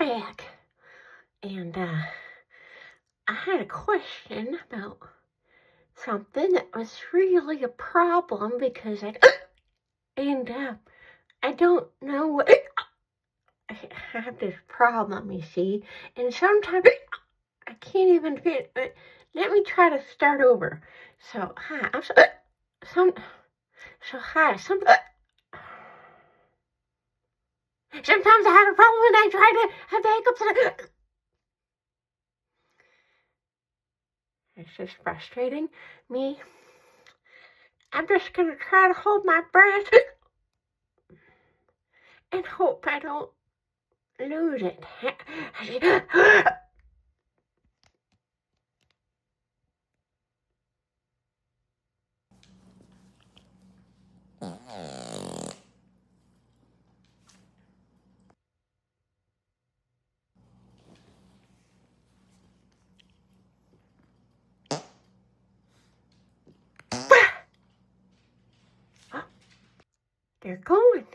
back. And I had a question about something that was really a problem because I don't know what. I have this problem, you see, and sometimes I can't even fit. Let me try to start over. So hi, I'm so, hi. Sometimes I have a problem when I try to have the hiccups. It's just frustrating me. I'm just gonna try to hold my breath and hope I don't lose it. They're going.